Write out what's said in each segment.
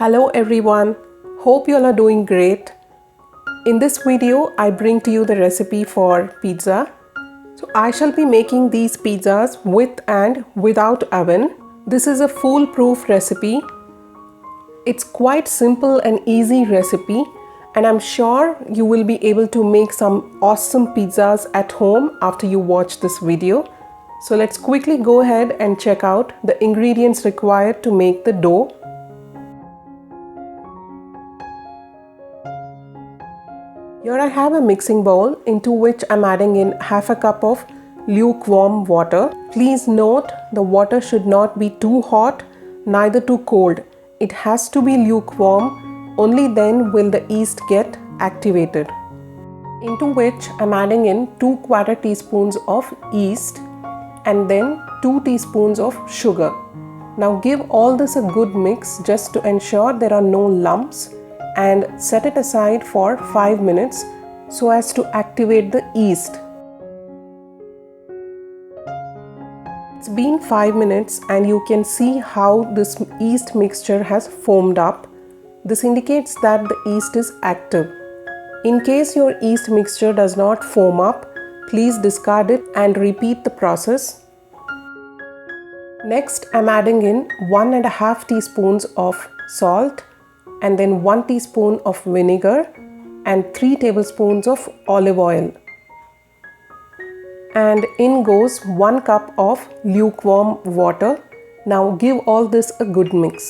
Hello everyone, hope you all are doing great. In this video, I bring to you the recipe for pizza. So I shall be making these pizzas with and without oven. This is a foolproof recipe. It's quite simple and easy recipe, and I'm sure you will be able to make some awesome pizzas at home after you watch this video. So let's quickly go ahead and check out the ingredients required to make the dough. Here I have a mixing bowl into which I'm adding in half a cup of lukewarm water. Please note the water should not be too hot, neither too cold. It has to be lukewarm, only then will the yeast get activated. Into which I'm adding in 2/4 teaspoons of yeast and then 2 teaspoons of sugar. Now give all this a good mix just to ensure there are no lumps, and set it aside for 5 minutes so as to activate the yeast. It's been 5 minutes and you can see how this yeast mixture has foamed up. This indicates that the yeast is active. In case your yeast mixture does not foam up, please discard it and repeat the process. Next, I'm adding in 1.5 teaspoons of salt and then 1 teaspoon of vinegar and 3 tablespoons of olive oil. And in goes 1 cup of lukewarm water. Now give all this a good mix.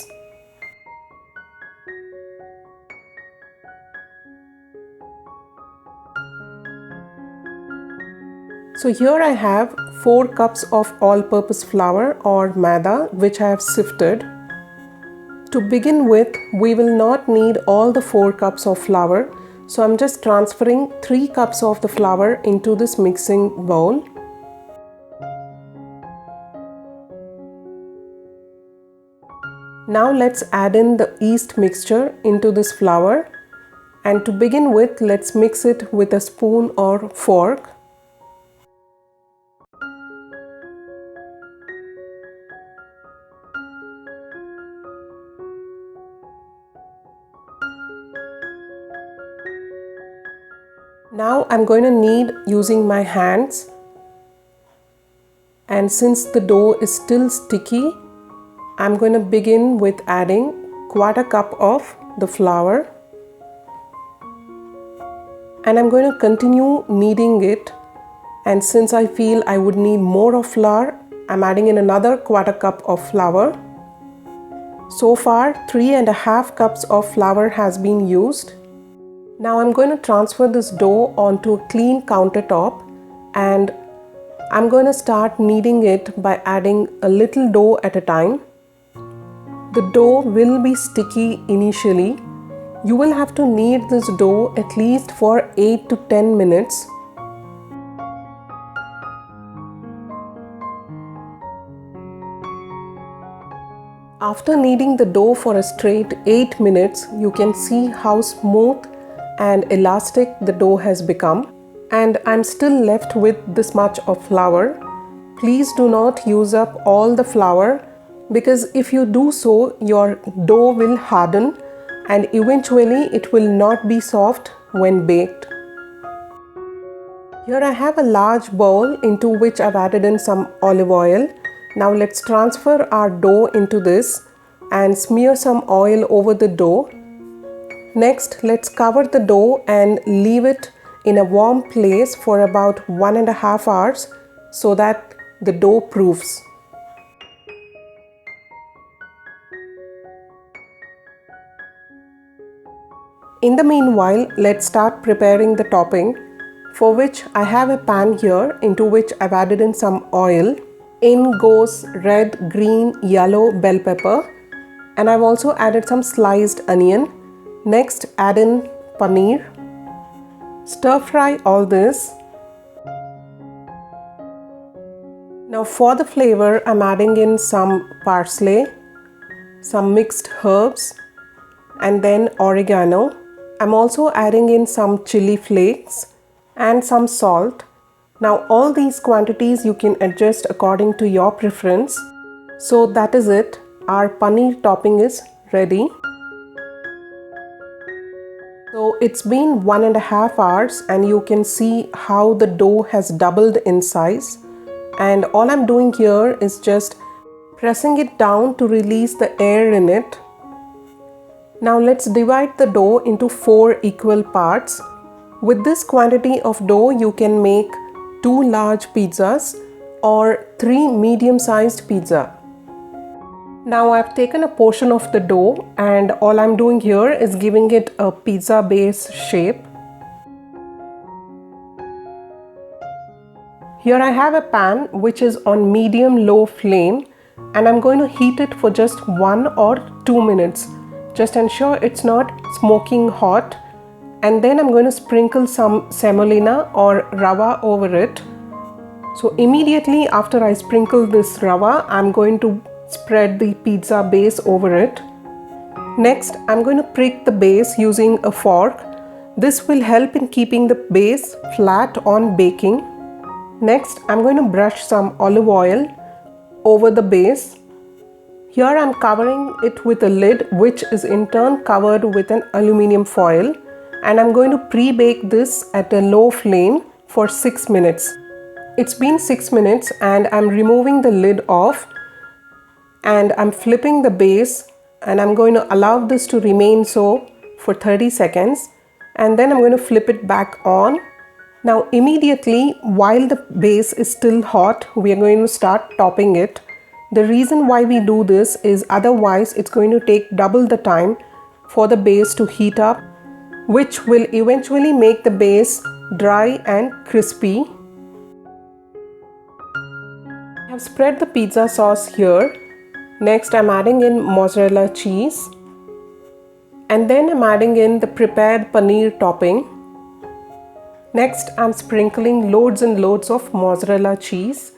So here I have 4 cups of all-purpose flour or maida, which I have sifted. To begin with, we will not need all the 4 cups of flour, so I'm just transferring 3 cups of the flour into this mixing bowl. Now let's add in the yeast mixture into this flour, and to begin with, let's mix it with a spoon or fork. Now I'm going to knead using my hands, and since the dough is still sticky, I'm going to begin with adding 1/4 cup of the flour, and I'm going to continue kneading it, and since I feel I would need more of flour, I'm adding in another 1/4 cup of flour. So far 3.5 cups of flour has been used. Now I'm going to transfer this dough onto a clean countertop, and I'm going to start kneading it by adding a little dough at a time. The dough will be sticky initially. You will have to knead this dough at least for 8 to 10 minutes. After kneading the dough for a straight 8 minutes, you can see how smooth and elastic the dough has become, and I'm still left with this much of flour. Please do not use up all the flour, because if you do so, your dough will harden and eventually it will not be soft when baked. Here I have a large bowl into which I've added in some olive oil. Now let's transfer our dough into this and smear some oil over the dough. Next, let's cover the dough and leave it in a warm place for about 1.5 hours so that the dough proofs. In the meanwhile, let's start preparing the topping, for which I have a pan here into which I've added in some oil. In goes red, green, yellow bell pepper, and I've also added some sliced onion. Next, add in paneer. Stir fry all this. Now for the flavor, I'm adding in some parsley, some mixed herbs, and then oregano. I'm also adding in some chili flakes and some salt. Now all these quantities you can adjust according to your preference. So that is it. Our paneer topping is ready. it's been 1.5 hours and you can see how the dough has doubled in size. And all I'm doing here is just pressing it down to release the air in it. Now let's divide the dough into 4 equal parts. With this quantity of dough, you can make 2 large pizzas or 3 medium-sized pizza. Now I've taken a portion of the dough and all I'm doing here is giving it a pizza base shape. Here I have a pan which is on medium-low flame and I'm going to heat it for just 1 or 2 minutes. Just ensure it's not smoking hot, and then I'm going to sprinkle some semolina or rava over it. So immediately after I sprinkle this rava, I'm going to spread the pizza base over it. Next, I'm going to prick the base using a fork. This will help in keeping the base flat on baking. Next, I'm going to brush some olive oil over the base. Here I'm covering it with a lid which is in turn covered with an aluminium foil, and I'm going to pre-bake this at a low flame for 6 minutes. It's been 6 minutes and I'm removing the lid off and I'm flipping the base, and I'm going to allow this to remain so for 30 seconds and then I'm going to flip it back on. Now immediately while the base is still hot, we are going to start topping it. The reason why we do this is otherwise it's going to take double the time for the base to heat up, which will eventually make the base dry and crispy. I have spread the pizza sauce here. Next I'm adding in mozzarella cheese and then I'm adding in the prepared paneer topping. Next I'm sprinkling loads and loads of mozzarella cheese.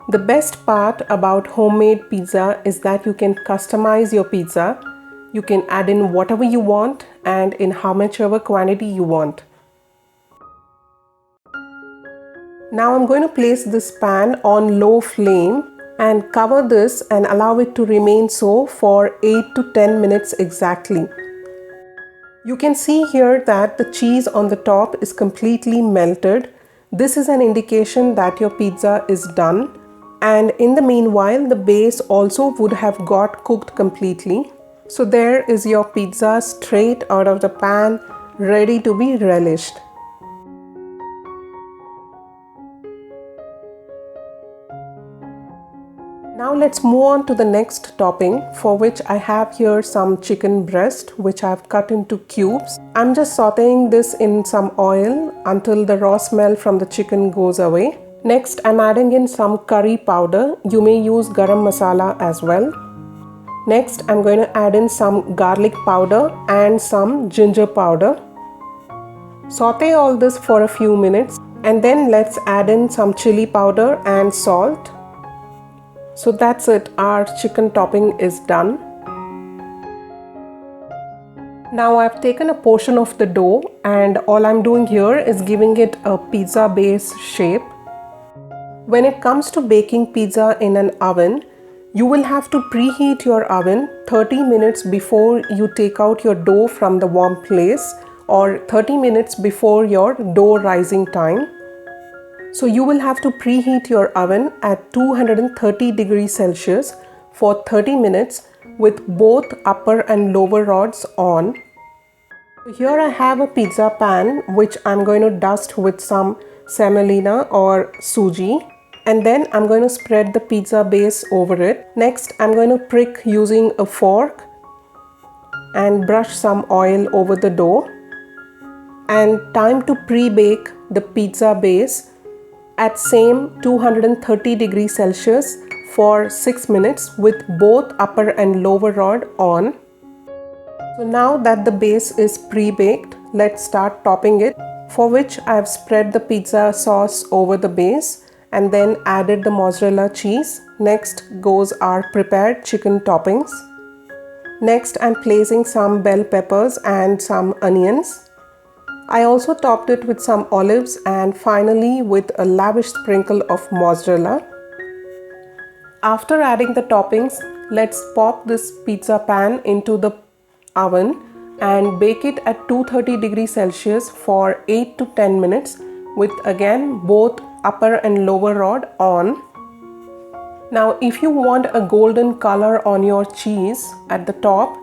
The best part about homemade pizza is that you can customize your pizza. You can add in whatever you want and in how much ever quantity you want. Now I'm going to place this pan on low flame and cover this and allow it to remain so for 8 to 10 minutes exactly. You can see here that the cheese on the top is completely melted. This is an indication that your pizza is done. And in the meanwhile, the base also would have got cooked completely. So there is your pizza straight out of the pan, ready to be relished. Now let's move on to the next topping, for which I have here some chicken breast which I have cut into cubes. I'm just sauteing this in some oil until the raw smell from the chicken goes away. Next, I'm adding in some curry powder. You may use garam masala as well. Next, I'm going to add in some garlic powder and some ginger powder. Saute all this for a few minutes and then let's add in some chili powder and salt. So that's it, our chicken topping is done. Now I've taken a portion of the dough and all I'm doing here is giving it a pizza base shape. When it comes to baking pizza in an oven, you will have to preheat your oven 30 minutes before you take out your dough from the warm place or 30 minutes before your dough rising time. So you will have to preheat your oven at 230 degrees Celsius for 30 minutes with both upper and lower rods on. Here I have a pizza pan which I'm going to dust with some semolina or suji. And then I'm going to spread the pizza base over it. Next, I'm going to prick using a fork and brush some oil over the dough. And time to pre-bake the pizza base at same 230 degrees Celsius for 6 minutes with both upper and lower rod on. So now that the base is pre-baked, let's start topping it, for which I have spread the pizza sauce over the base and then added the mozzarella cheese. Next goes our prepared chicken toppings. Next I'm placing some bell peppers and some onions. I also topped it with some olives and finally with a lavish sprinkle of mozzarella. After adding the toppings, let's pop this pizza pan into the oven and bake it at 230 degrees Celsius for 8 to 10 minutes with again both upper and lower rod on. Now if you want a golden color on your cheese at the top,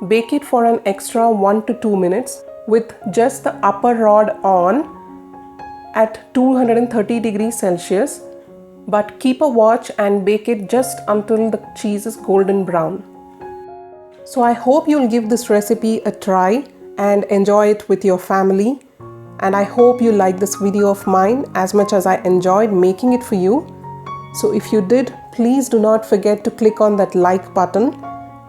bake it for an extra 1 to 2 minutes with just the upper rod on at 230 degrees Celsius, but keep a watch and bake it just until the cheese is golden brown. So I hope you'll give this recipe a try and enjoy it with your family. And I hope you like this video of mine as much as I enjoyed making it for you. So if you did, please do not forget to click on that like button.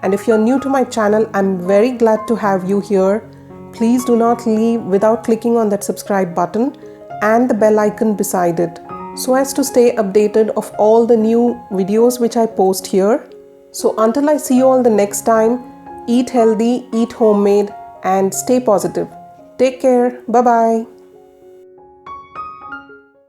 And if you're new to my channel, I'm very glad to have you here. Please do not leave without clicking on that subscribe button and the bell icon beside it, so as to stay updated of all the new videos which I post here. So until I see you all the next time, eat healthy, eat homemade, and stay positive. Take care. Bye-bye.